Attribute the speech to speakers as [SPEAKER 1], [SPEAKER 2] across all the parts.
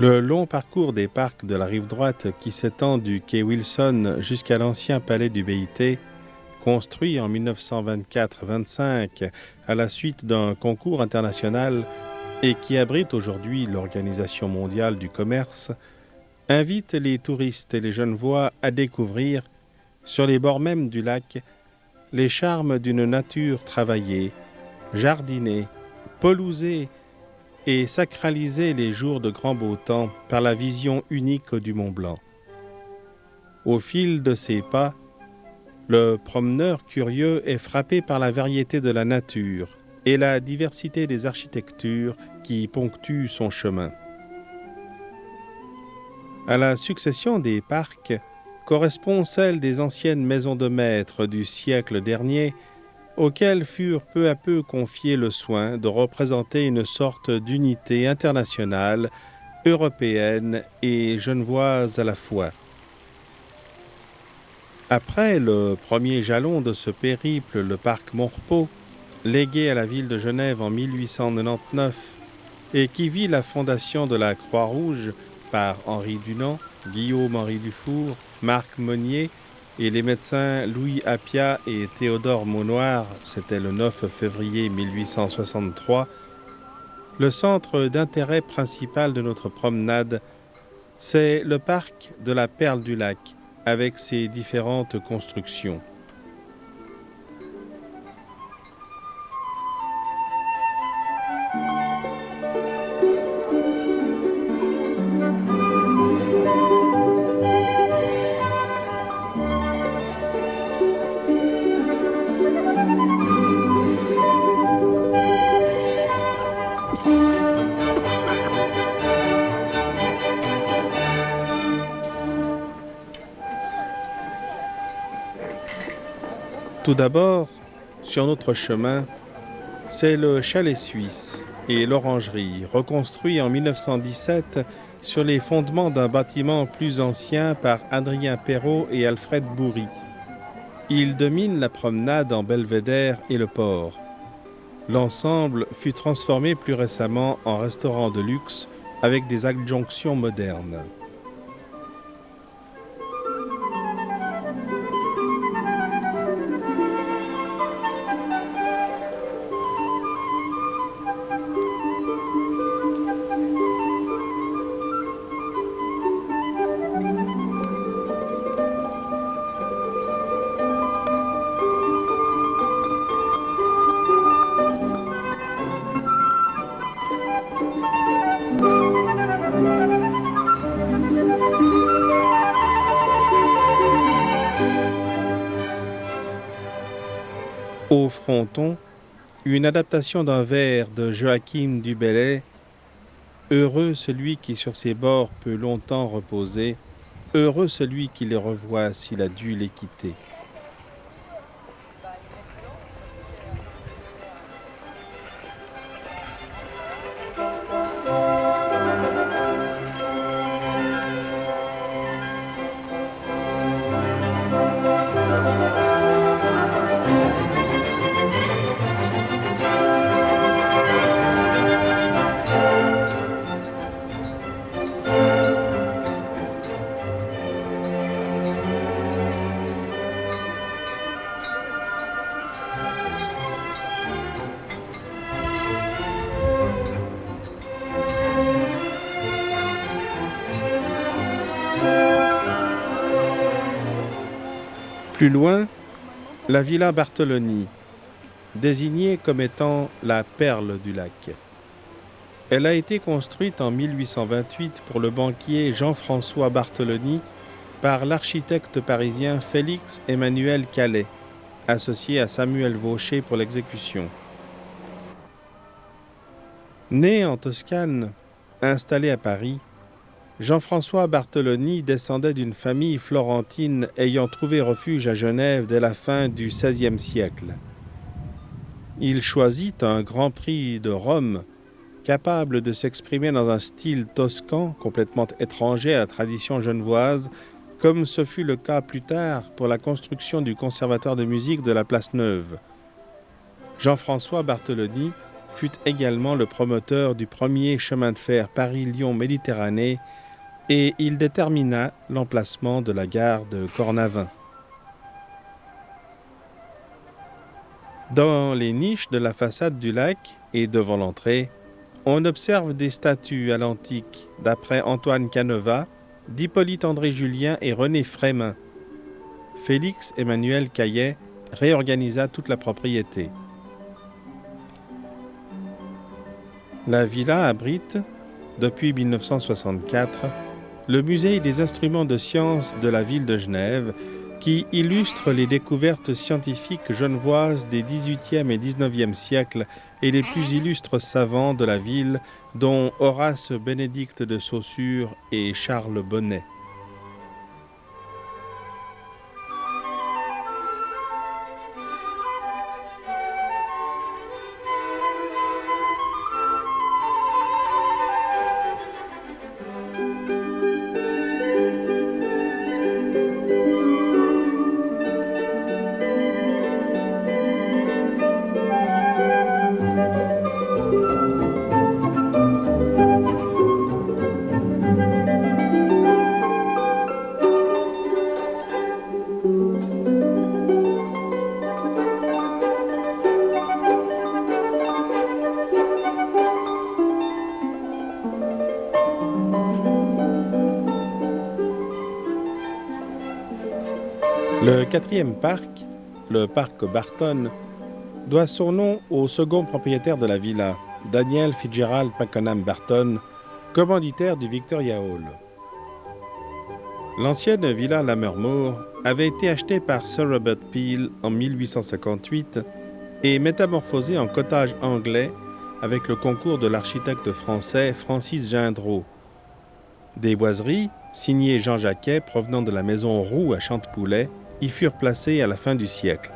[SPEAKER 1] Le long parcours des parcs de la rive droite qui s'étend du quai Wilson jusqu'à l'ancien palais du BIT, construit en 1924-25 à la suite d'un concours international et qui abrite aujourd'hui l'Organisation mondiale du commerce, invite les touristes et les Genevois à découvrir, sur les bords même du lac, les charmes d'une nature travaillée, jardinée, pelousée et sacraliser les jours de grand beau temps par la vision unique du Mont Blanc. Au fil de ses pas, le promeneur curieux est frappé par la variété de la nature et la diversité des architectures qui ponctuent son chemin. À la succession des parcs correspond celle des anciennes maisons de maître du siècle dernier, auxquels furent peu à peu confiés le soin de représenter une sorte d'unité internationale, européenne et genevoise à la fois. Après le premier jalon de ce périple, le parc Maurepas, légué à la ville de Genève en 1899 et qui vit la fondation de la Croix-Rouge par Henri Dunant, Guillaume-Henri Dufour, Marc Monnier et les médecins Louis Appia et Théodore Maunoir, c'était le 9 février 1863, le centre d'intérêt principal de notre promenade, c'est le parc de la Perle du Lac, avec ses différentes constructions. Tout d'abord, sur notre chemin, c'est le chalet suisse et l'orangerie, reconstruit en 1917 sur les fondements d'un bâtiment plus ancien par Adrien Perrault et Alfred Bourry. Il domine la promenade en belvédère et le port. L'ensemble fut transformé plus récemment en restaurant de luxe avec des adjonctions modernes. Au fronton, une adaptation d'un vers de Joachim du Bellay. Heureux celui qui sur ses bords peut longtemps reposer, heureux celui qui les revoit s'il a dû les quitter. Plus loin, la Villa Bartoloni, désignée comme étant la perle du lac. Elle a été construite en 1828 pour le banquier Jean-François Bartoloni par l'architecte parisien Félix Emmanuel Calais, associé à Samuel Vaucher pour l'exécution. Né en Toscane, installé à Paris, Jean-François Bartoloni descendait d'une famille florentine ayant trouvé refuge à Genève dès la fin du XVIe siècle. Il choisit un Grand Prix de Rome, capable de s'exprimer dans un style toscan complètement étranger à la tradition genevoise, comme ce fut le cas plus tard pour la construction du Conservatoire de musique de la Place Neuve. Jean-François Bartoloni fut également le promoteur du premier chemin de fer Paris-Lyon-Méditerranée et il détermina l'emplacement de la gare de Cornavin. Dans les niches de la façade du lac et devant l'entrée, on observe des statues à l'antique d'après Antoine Caneva, d'Hippolyte-André Julien et René Frémin. Félix Emmanuel Caillet réorganisa toute la propriété. La villa abrite, depuis 1964, le musée des instruments de science de la ville de Genève, qui illustre les découvertes scientifiques genevoises des XVIIIe et XIXe siècles et les plus illustres savants de la ville, dont Horace Bénédicte de Saussure et Charles Bonnet. Le quatrième parc, le parc Barton, doit son nom au second propriétaire de la villa, Daniel Fitzgerald Pakenham Barton, commanditaire du Victoria Hall. L'ancienne villa Lammermoor avait été achetée par Sir Robert Peel en 1858 et métamorphosée en cottage anglais avec le concours de l'architecte français Francis Gendreau. Des boiseries, signées Jean Jacquet, provenant de la maison Roux à Chantepoulet, y furent placées à la fin du siècle.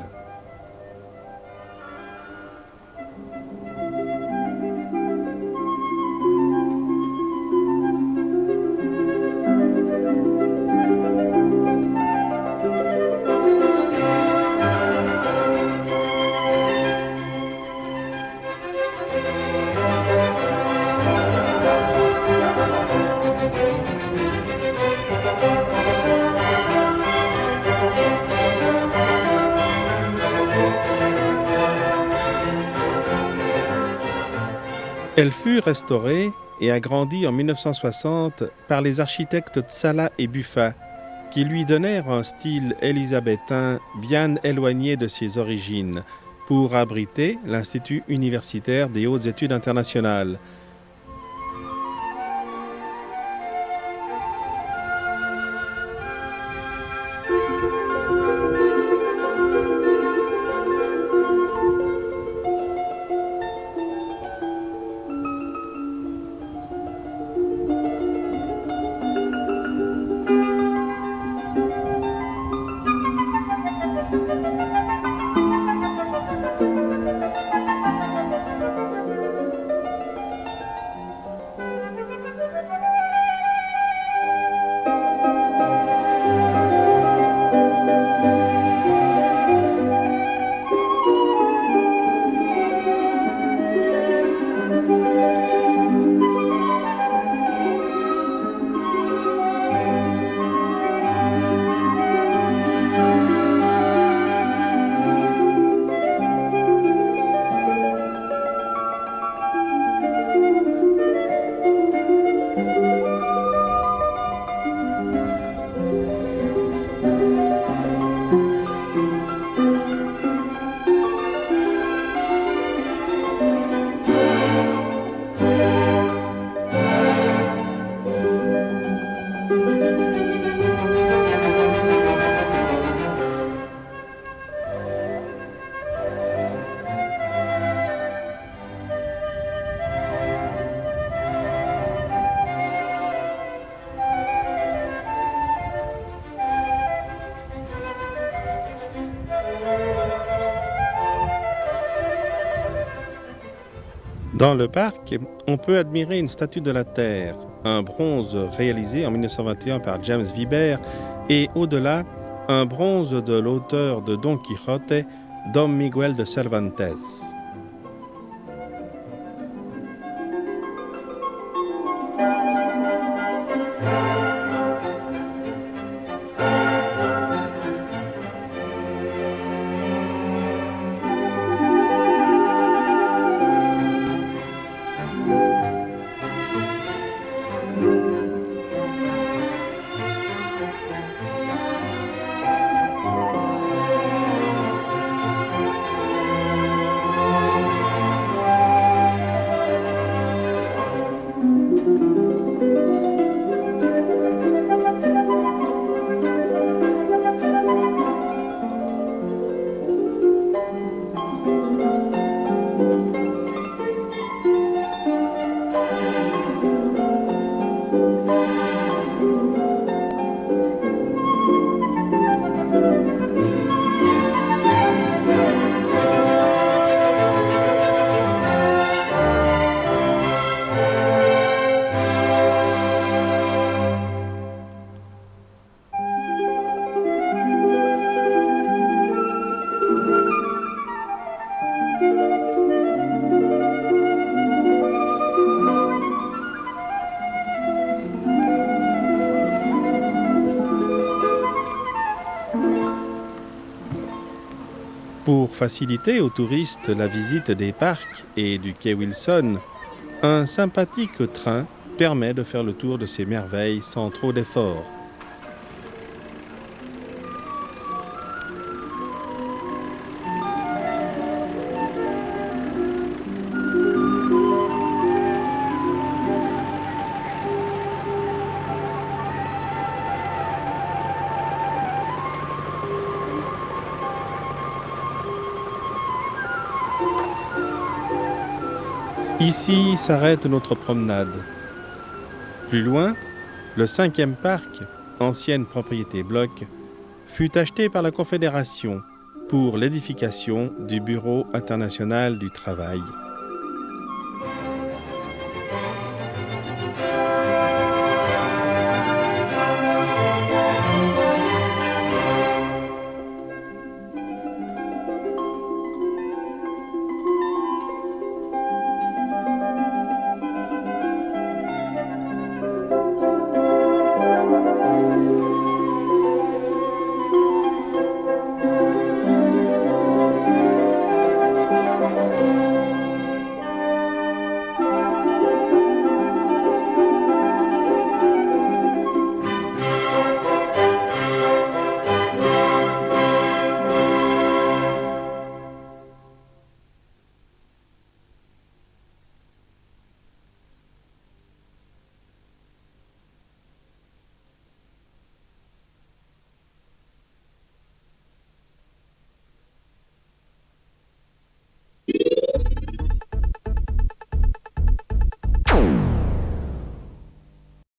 [SPEAKER 1] Elle fut restaurée et agrandie en 1960 par les architectes Tsala et Buffa, qui lui donnèrent un style élisabétain bien éloigné de ses origines, pour abriter l'Institut universitaire des hautes études internationales. Dans le parc, on peut admirer une statue de la Terre, un bronze réalisé en 1921 par James Vibert et au-delà, un bronze de l'auteur de Don Quixote, Dom Miguel de Cervantes. Pour faciliter aux touristes la visite des parcs et du quai Wilson, un sympathique train permet de faire le tour de ces merveilles sans trop d'efforts. Ici s'arrête notre promenade. Plus loin, le 5e parc, ancienne propriété Bloch, fut acheté par la Confédération pour l'édification du Bureau international du travail.